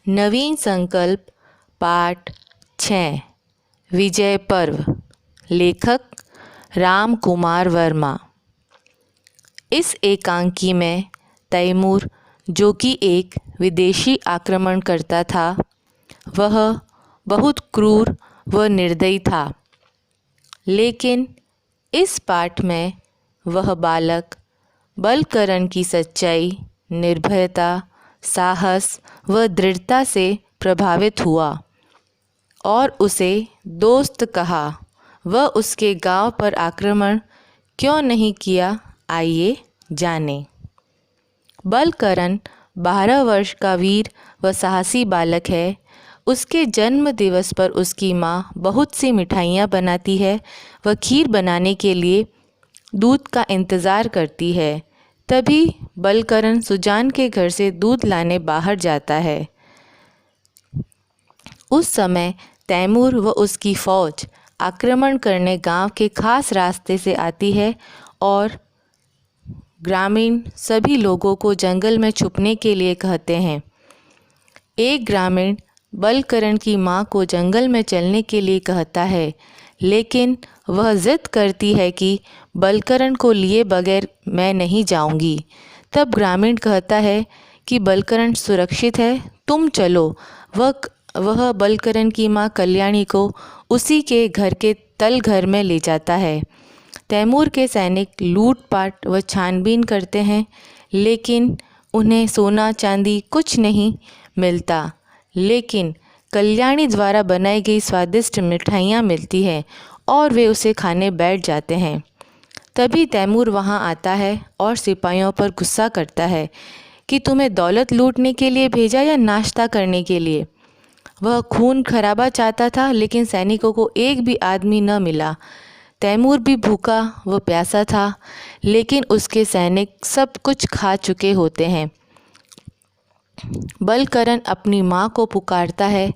नवीन संकल्प पाठ 6 विजय पर्व। लेखक राम कुमार वर्मा। इस एकांकी में तैमूर, जो कि एक विदेशी आक्रमणकर्ता था, वह बहुत क्रूर व निर्दयी था। लेकिन इस पाठ में वह बालक बलकरण की सच्चाई, निर्भयता, साहस व दृढ़ता से प्रभावित हुआ और उसे दोस्त कहा। वह उसके गांव पर आक्रमण क्यों नहीं किया, आइए जानें। बलकरण 12 वर्ष का वीर व साहसी बालक है। उसके जन्म दिवस पर उसकी माँ बहुत सी मिठाइयाँ बनाती है। वह खीर बनाने के लिए दूध का इंतज़ार करती है। तभी बलकरण सुजान के घर से दूध लाने बाहर जाता है। उस समय तैमूर व उसकी फौज आक्रमण करने गांव के खास रास्ते से आती है और ग्रामीण सभी लोगों को जंगल में छुपने के लिए कहते हैं। एक ग्रामीण बलकरण की मां को जंगल में चलने के लिए कहता है, लेकिन वह जिद करती है कि बलकरण को लिए बगैर मैं नहीं जाऊंगी। तब ग्रामीण कहता है कि बलकरण सुरक्षित है, तुम चलो। वह बलकरण की मां कल्याणी को उसी के घर के तल घर में ले जाता है। तैमूर के सैनिक लूटपाट व छानबीन करते हैं, लेकिन उन्हें सोना चांदी कुछ नहीं मिलता। लेकिन कल्याणी द्वारा बनाई गई स्वादिष्ट मिठाइयाँ मिलती हैं और वे उसे खाने बैठ जाते हैं। तभी तैमूर वहाँ आता है और सिपाहियों पर गुस्सा करता है कि तुम्हें दौलत लूटने के लिए भेजा या नाश्ता करने के लिए। वह खून खराबा चाहता था, लेकिन सैनिकों को एक भी आदमी न मिला। तैमूर भी भूखा व प्यासा था, लेकिन उसके सैनिक सब कुछ खा चुके होते हैं। बलकरण अपनी माँ को पुकारता है,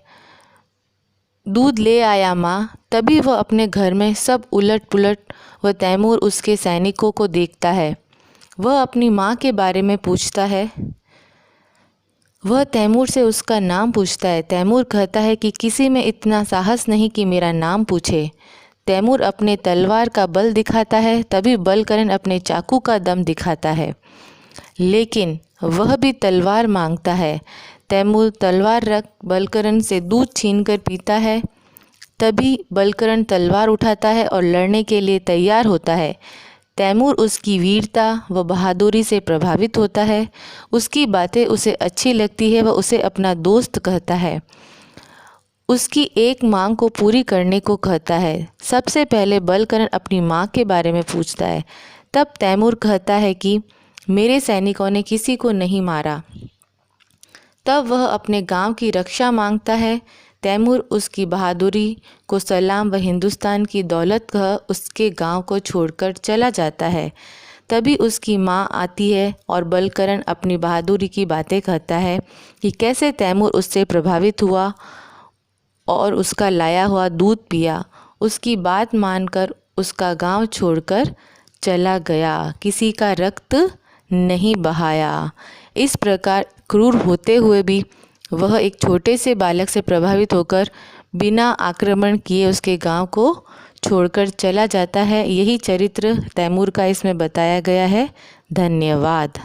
दूध ले आया माँ। तभी वह अपने घर में सब उलट पुलट व तैमूर उसके सैनिकों को देखता है। वह अपनी माँ के बारे में पूछता है। वह तैमूर से उसका नाम पूछता है। तैमूर कहता है कि किसी में इतना साहस नहीं कि मेरा नाम पूछे। तैमूर अपने तलवार का बल दिखाता है। तभी बलकरण अपने चाकू का दम दिखाता है, लेकिन वह भी तलवार मांगता है। तैमूर तलवार रख बलकरण से दूध छीनकर पीता है। तभी बलकरण तलवार उठाता है और लड़ने के लिए तैयार होता है। तैमूर उसकी वीरता व बहादुरी से प्रभावित होता है। उसकी बातें उसे अच्छी लगती है। वह उसे अपना दोस्त कहता है। उसकी एक मांग को पूरी करने को कहता है। सबसे पहले बलकरण अपनी माँ के बारे में पूछता है। तब तैमूर कहता है कि मेरे सैनिकों ने किसी को नहीं मारा। तब वह अपने गांव की रक्षा मांगता है। तैमूर उसकी बहादुरी को सलाम व हिंदुस्तान की दौलत कह उसके गांव को छोड़कर चला जाता है। तभी उसकी माँ आती है और बलकरण अपनी बहादुरी की बातें कहता है कि कैसे तैमूर उससे प्रभावित हुआ और उसका लाया हुआ दूध पिया। उसकी बात मानकर उसका गांव छोड़कर चला गया, किसी का रक्त नहीं बहाया। इस प्रकार क्रूर होते हुए भी वह एक छोटे से बालक से प्रभावित होकर बिना आक्रमण किए उसके गांव को छोड़कर चला जाता है। यही चरित्र तैमूर का इसमें बताया गया है। धन्यवाद।